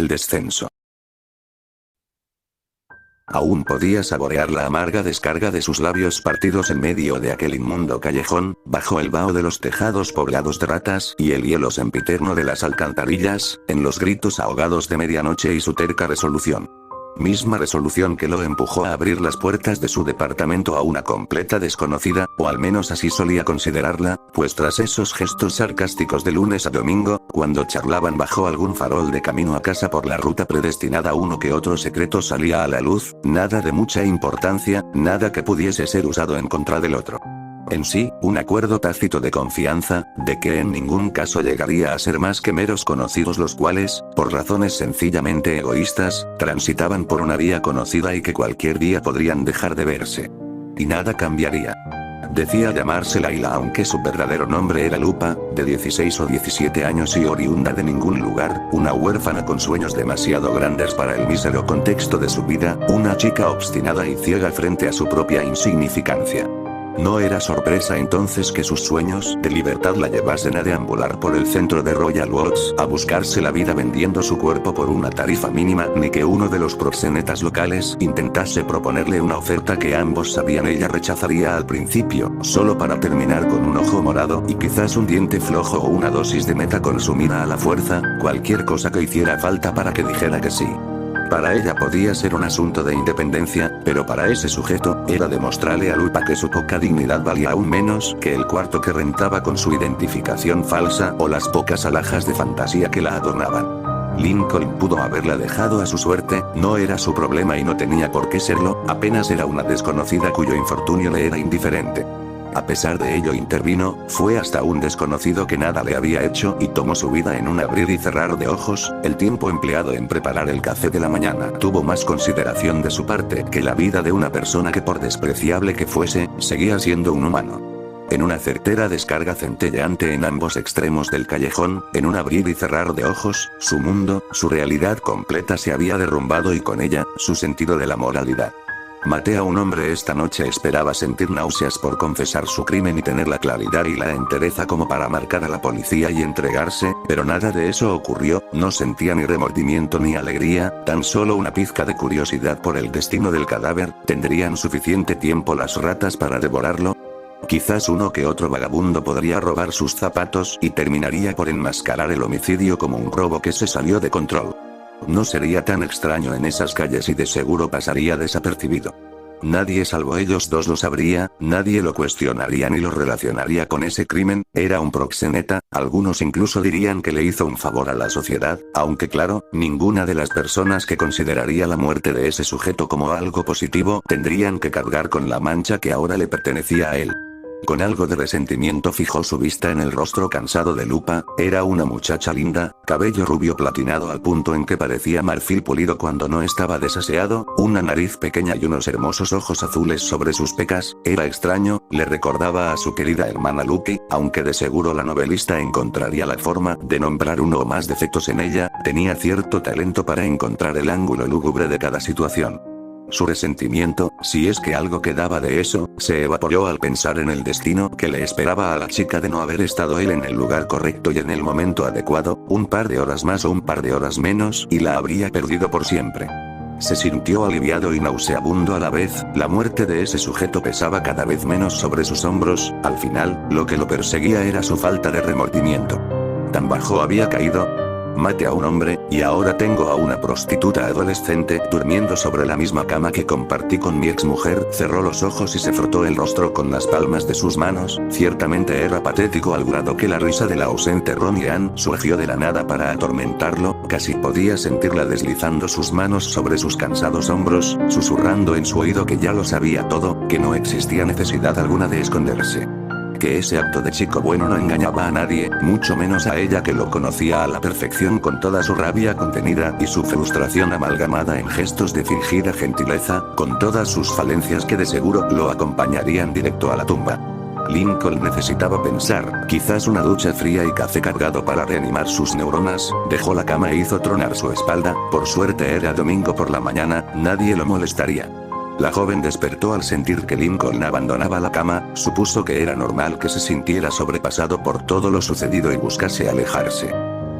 el descenso. Aún podía saborear la amarga descarga de sus labios partidos en medio de aquel inmundo callejón, bajo el vaho de los tejados poblados de ratas y el hielo sempiterno de las alcantarillas, en los gritos ahogados de medianoche y su terca resolución. Misma resolución que lo empujó a abrir las puertas de su departamento a una completa desconocida, o al menos así solía considerarla, pues tras esos gestos sarcásticos de lunes a domingo, cuando charlaban bajo algún farol de camino a casa por la ruta predestinada, uno que otro secreto salía a la luz, nada de mucha importancia, nada que pudiese ser usado en contra del otro. En sí, un acuerdo tácito de confianza, de que en ningún caso llegaría a ser más que meros conocidos los cuales, por razones sencillamente egoístas, transitaban por una vía conocida y que cualquier día podrían dejar de verse. Y nada cambiaría. Decía llamarse Laila aunque su verdadero nombre era Lupa, de 16 o 17 años y oriunda de ningún lugar, una huérfana con sueños demasiado grandes para el mísero contexto de su vida, una chica obstinada y ciega frente a su propia insignificancia. No era sorpresa entonces que sus sueños de libertad la llevasen a deambular por el centro de Royal Oaks, a buscarse la vida vendiendo su cuerpo por una tarifa mínima, ni que uno de los proxenetas locales intentase proponerle una oferta que ambos sabían ella rechazaría al principio, solo para terminar con un ojo morado y quizás un diente flojo o una dosis de meta consumida a la fuerza, cualquier cosa que hiciera falta para que dijera que sí. Para ella podía ser un asunto de independencia, pero para ese sujeto, era demostrarle a Lupa que su poca dignidad valía aún menos que el cuarto que rentaba con su identificación falsa o las pocas alhajas de fantasía que la adornaban. Lincoln pudo haberla dejado a su suerte, no era su problema y no tenía por qué serlo, apenas era una desconocida cuyo infortunio le era indiferente. A pesar de ello intervino, fue hasta un desconocido que nada le había hecho y tomó su vida en un abrir y cerrar de ojos, el tiempo empleado en preparar el café de la mañana tuvo más consideración de su parte que la vida de una persona que por despreciable que fuese, seguía siendo un humano. En una certera descarga centelleante en ambos extremos del callejón, en un abrir y cerrar de ojos, su mundo, su realidad completa se había derrumbado y con ella, su sentido de la moralidad. Maté a un hombre esta noche, esperaba sentir náuseas por confesar su crimen y tener la claridad y la entereza como para marcar a la policía y entregarse, pero nada de eso ocurrió, no sentía ni remordimiento ni alegría, tan solo una pizca de curiosidad por el destino del cadáver. ¿Tendrían suficiente tiempo las ratas para devorarlo? Quizás uno que otro vagabundo podría robar sus zapatos y terminaría por enmascarar el homicidio como un robo que se salió de control. No sería tan extraño en esas calles y de seguro pasaría desapercibido. Nadie salvo ellos dos lo sabría, nadie lo cuestionaría ni lo relacionaría con ese crimen, era un proxeneta, algunos incluso dirían que le hizo un favor a la sociedad, aunque claro, ninguna de las personas que consideraría la muerte de ese sujeto como algo positivo tendrían que cargar con la mancha que ahora le pertenecía a él. Con algo de resentimiento fijó su vista en el rostro cansado de Lupa, era una muchacha linda, cabello rubio platinado al punto en que parecía marfil pulido cuando no estaba desaseado, una nariz pequeña y unos hermosos ojos azules sobre sus pecas, era extraño, le recordaba a su querida hermana Lucky, aunque de seguro la novelista encontraría la forma de nombrar uno o más defectos en ella, tenía cierto talento para encontrar el ángulo lúgubre de cada situación. Su resentimiento, si es que algo quedaba de eso, se evaporó al pensar en el destino que le esperaba a la chica de no haber estado él en el lugar correcto y en el momento adecuado, un par de horas más o un par de horas menos, y la habría perdido por siempre. Se sintió aliviado y nauseabundo a la vez, la muerte de ese sujeto pesaba cada vez menos sobre sus hombros, al final, lo que lo perseguía era su falta de remordimiento. Tan bajo había caído. Maté a un hombre, y ahora tengo a una prostituta adolescente durmiendo sobre la misma cama que compartí con mi exmujer. Cerró los ojos y se frotó el rostro con las palmas de sus manos, ciertamente era patético al grado que la risa de la ausente Ronnie Ann surgió de la nada para atormentarlo, casi podía sentirla deslizando sus manos sobre sus cansados hombros, susurrando en su oído que ya lo sabía todo, que no existía necesidad alguna de esconderse. Que ese acto de chico bueno no engañaba a nadie, mucho menos a ella que lo conocía a la perfección con toda su rabia contenida y su frustración amalgamada en gestos de fingida gentileza, con todas sus falencias que de seguro lo acompañarían directo a la tumba. Lincoln necesitaba pensar, quizás una ducha fría y café cargado para reanimar sus neuronas, dejó la cama e hizo tronar su espalda, por suerte era domingo por la mañana, nadie lo molestaría. La joven despertó al sentir que Lincoln abandonaba la cama, supuso que era normal que se sintiera sobrepasado por todo lo sucedido y buscase alejarse.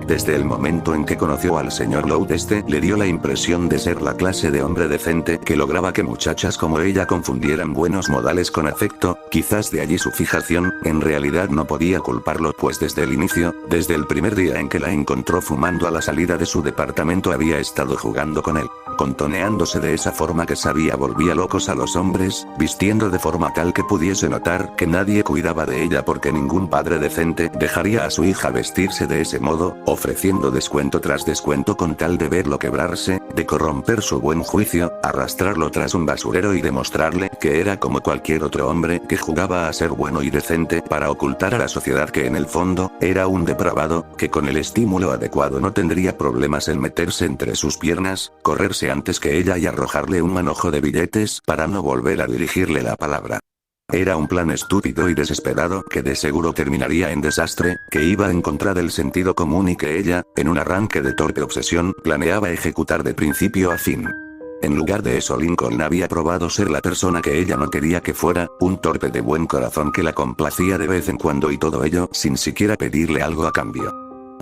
Desde el momento en que conoció al señor Loud, le dio la impresión de ser la clase de hombre decente que lograba que muchachas como ella confundieran buenos modales con afecto, quizás de allí su fijación. En realidad no podía culparlo, pues desde el inicio, desde el primer día en que la encontró fumando a la salida de su departamento, había estado jugando con él, contoneándose de esa forma que sabía volvía locos a los hombres, vistiendo de forma tal que pudiese notar que nadie cuidaba de ella, porque ningún padre decente dejaría a su hija vestirse de ese modo, ofreciendo descuento tras descuento con tal de verlo quebrarse, de corromper su buen juicio, arrastrarlo tras un basurero y demostrarle que era como cualquier otro hombre que jugaba a ser bueno y decente para ocultar a la sociedad que en el fondo era un depravado, que con el estímulo adecuado no tendría problemas en meterse entre sus piernas, correrse antes que ella y arrojarle un manojo de billetes para no volver a dirigirle la palabra. Era un plan estúpido y desesperado que de seguro terminaría en desastre, que iba en contra del sentido común y que ella, en un arranque de torpe obsesión, planeaba ejecutar de principio a fin. En lugar de eso, Lincoln había probado ser la persona que ella no quería que fuera, un torpe de buen corazón que la complacía de vez en cuando, y todo ello sin siquiera pedirle algo a cambio.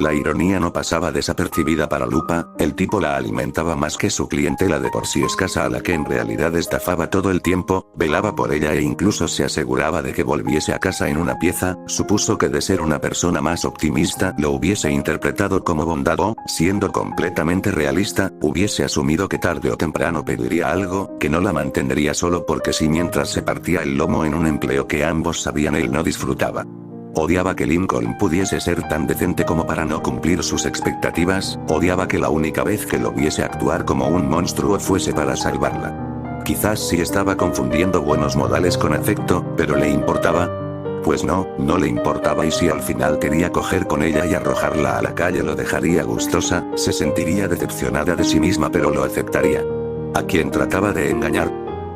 La ironía no pasaba desapercibida para Lupa, el tipo la alimentaba más que su clientela de por sí escasa, a la que en realidad estafaba todo el tiempo, velaba por ella e incluso se aseguraba de que volviese a casa en una pieza. Supuso que de ser una persona más optimista lo hubiese interpretado como bondad, o, siendo completamente realista, hubiese asumido que tarde o temprano pediría algo, que no la mantendría solo porque sí, mientras se partía el lomo en un empleo que ambos sabían él no disfrutaba. Odiaba que Lincoln pudiese ser tan decente como para no cumplir sus expectativas, odiaba que la única vez que lo viese actuar como un monstruo fuese para salvarla. Quizás sí estaba confundiendo buenos modales con afecto, pero ¿le importaba? Pues no, no le importaba, y si al final quería coger con ella y arrojarla a la calle lo dejaría gustosa, se sentiría decepcionada de sí misma, pero lo aceptaría. ¿A quién trataba de engañar?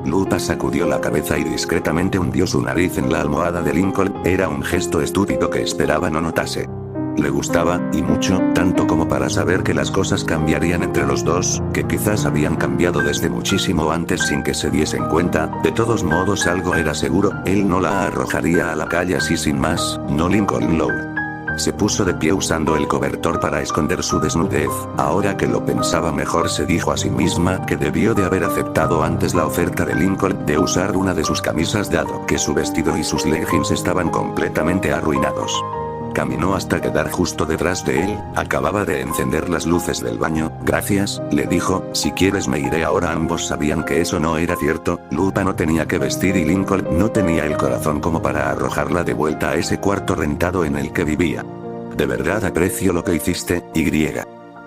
Lupa sacudió la cabeza y discretamente hundió su nariz en la almohada de Lincoln. Era un gesto estúpido que esperaba no notase. Le gustaba, y mucho, tanto como para saber que las cosas cambiarían entre los dos, que quizás habían cambiado desde muchísimo antes sin que se diesen cuenta. De todos modos, algo era seguro, él no la arrojaría a la calle así sin más, no Lincoln Loud. Se puso de pie usando el cobertor para esconder su desnudez. Ahora que lo pensaba mejor, se dijo a sí misma que debió de haber aceptado antes la oferta de Lincoln de usar una de sus camisas, dado que su vestido y sus leggings estaban completamente arruinados. Caminó hasta quedar justo detrás de él. Acababa de encender las luces del baño. Gracias, le dijo, si quieres me iré ahora. Ambos sabían que eso no era cierto. Lupa no tenía que vestir y Lincoln no tenía el corazón como para arrojarla de vuelta a ese cuarto rentado en el que vivía. De verdad aprecio lo que hiciste, Y.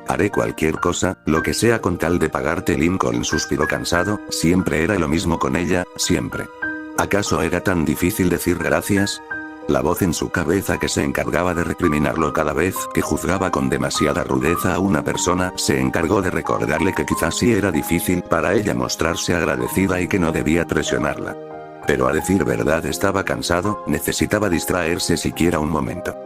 Haré cualquier cosa, lo que sea con tal de pagarte. Lincoln suspiró cansado. Siempre era lo mismo con ella, siempre. ¿Acaso era tan difícil decir gracias? La voz en su cabeza que se encargaba de recriminarlo cada vez que juzgaba con demasiada rudeza a una persona, se encargó de recordarle que quizás sí era difícil para ella mostrarse agradecida y que no debía presionarla. Pero a decir verdad estaba cansado, necesitaba distraerse siquiera un momento.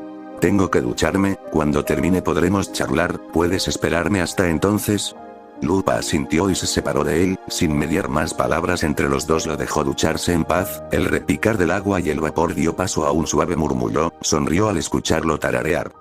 Tengo que ducharme, cuando termine podremos charlar, ¿puedes esperarme hasta entonces? Lupa asintió y se separó de él, sin mediar más palabras entre los dos. Lo dejó ducharse en paz. El repicar del agua y el vapor dio paso a un suave murmullo. Sonrió al escucharlo tararear.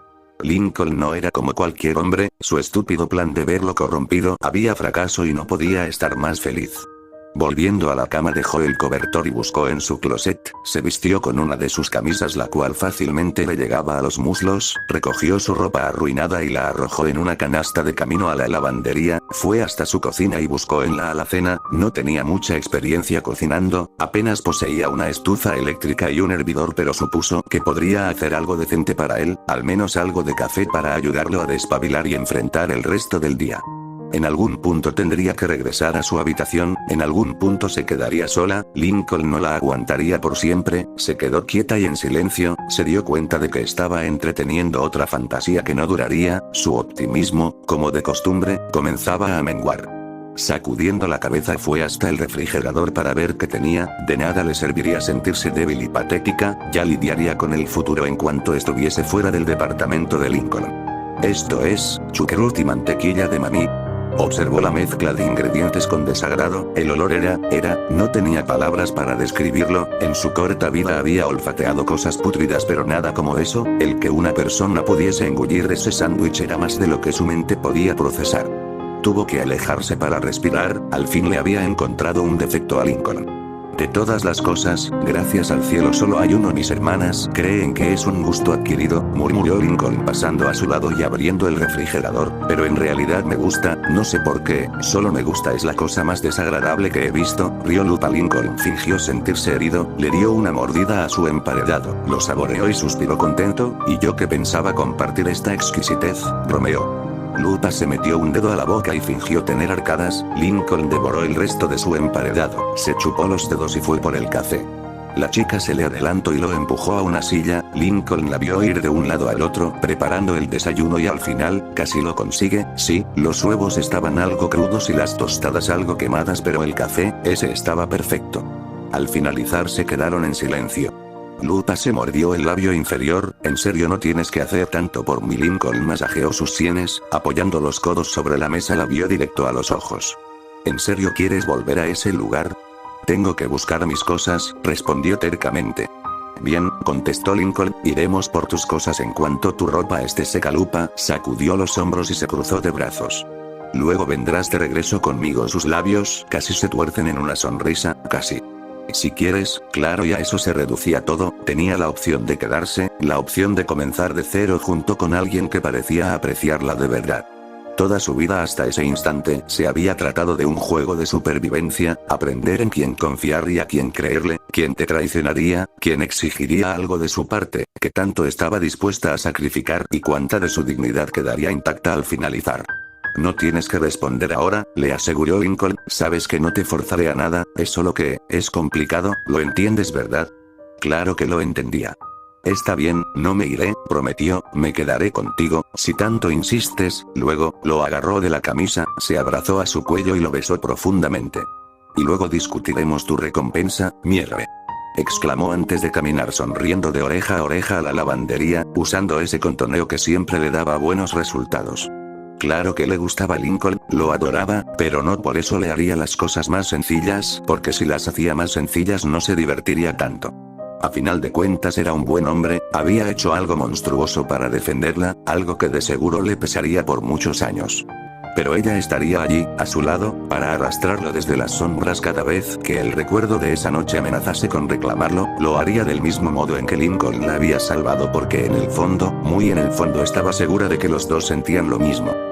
Lincoln no era como cualquier hombre, su estúpido plan de verlo corrompido había fracasado y no podía estar más feliz. Volviendo a la cama, dejó el cobertor y buscó en su closet. Se vistió con una de sus camisas, la cual fácilmente le llegaba a los muslos, recogió su ropa arruinada y la arrojó en una canasta de camino a la lavandería. Fue hasta su cocina y buscó en la alacena. No tenía mucha experiencia cocinando, apenas poseía una estufa eléctrica y un hervidor, pero supuso que podría hacer algo decente para él, al menos algo de café para ayudarlo a despabilar y enfrentar el resto del día. En algún punto tendría que regresar a su habitación, en algún punto se quedaría sola. Lincoln no la aguantaría por siempre. Se quedó quieta y en silencio. Se dio cuenta de que estaba entreteniendo otra fantasía que no duraría. Su optimismo, como de costumbre, comenzaba a menguar. Sacudiendo la cabeza fue hasta el refrigerador para ver qué tenía. De nada le serviría sentirse débil y patética, ya lidiaría con el futuro en cuanto estuviese fuera del departamento de Lincoln. Esto es, chucrut y mantequilla de maní. Observó la mezcla de ingredientes con desagrado, el olor no tenía palabras para describirlo, en su corta vida había olfateado cosas pútridas pero nada como eso, el que una persona pudiese engullir ese sándwich era más de lo que su mente podía procesar. Tuvo que alejarse para respirar, al fin le había encontrado un defecto a Lincoln. De todas las cosas, gracias al cielo solo hay uno. Mis hermanas creen que es un gusto adquirido, murmuró Lincoln pasando a su lado y abriendo el refrigerador, pero en realidad me gusta, no sé por qué, solo me gusta, es la cosa más desagradable que he visto, rió Lupa. Lincoln fingió sentirse herido, le dio una mordida a su emparedado, lo saboreó y suspiró contento, y yo que pensaba compartir esta exquisitez, bromeó. Lupa se metió un dedo a la boca y fingió tener arcadas. Lincoln devoró el resto de su emparedado, se chupó los dedos y fue por el café. La chica se le adelantó y lo empujó a una silla. Lincoln la vio ir de un lado al otro preparando el desayuno y al final, casi lo consigue. Sí, los huevos estaban algo crudos y las tostadas algo quemadas, pero el café, ese estaba perfecto. Al finalizar se quedaron en silencio. Lupa se mordió el labio inferior. ¿En serio no tienes que hacer tanto por mí? Lincoln masajeó sus sienes, apoyando los codos sobre la mesa, la vio directo a los ojos. ¿En serio quieres volver a ese lugar? Tengo que buscar mis cosas, respondió tercamente. Bien, contestó Lincoln, iremos por tus cosas en cuanto tu ropa esté seca. Lupa sacudió los hombros y se cruzó de brazos. Luego vendrás de regreso conmigo. Sus labios casi se tuercen en una sonrisa, casi. Si quieres, claro, y a eso se reducía todo. Tenía la opción de quedarse, la opción de comenzar de cero junto con alguien que parecía apreciarla de verdad. Toda su vida hasta ese instante se había tratado de un juego de supervivencia, aprender en quién confiar y a quién creerle, quién te traicionaría, quién exigiría algo de su parte, que tanto estaba dispuesta a sacrificar y cuánta de su dignidad quedaría intacta al finalizar. No tienes que responder ahora, le aseguró Lincoln, sabes que no te forzaré a nada, es solo que, es complicado, lo entiendes, ¿verdad? Claro que lo entendía. Está bien, no me iré, prometió, me quedaré contigo, si tanto insistes. Luego, lo agarró de la camisa, se abrazó a su cuello y lo besó profundamente. Y luego discutiremos tu recompensa, mierda, exclamó antes de caminar sonriendo de oreja a oreja a la lavandería, usando ese contoneo que siempre le daba buenos resultados. Claro que le gustaba Lincoln, lo adoraba, pero no por eso le haría las cosas más sencillas, porque si las hacía más sencillas no se divertiría tanto. A final de cuentas era un buen hombre, había hecho algo monstruoso para defenderla, algo que de seguro le pesaría por muchos años. Pero ella estaría allí, a su lado, para arrastrarlo desde las sombras cada vez que el recuerdo de esa noche amenazase con reclamarlo, lo haría del mismo modo en que Lincoln la había salvado, porque en el fondo, muy en el fondo estaba segura de que los dos sentían lo mismo.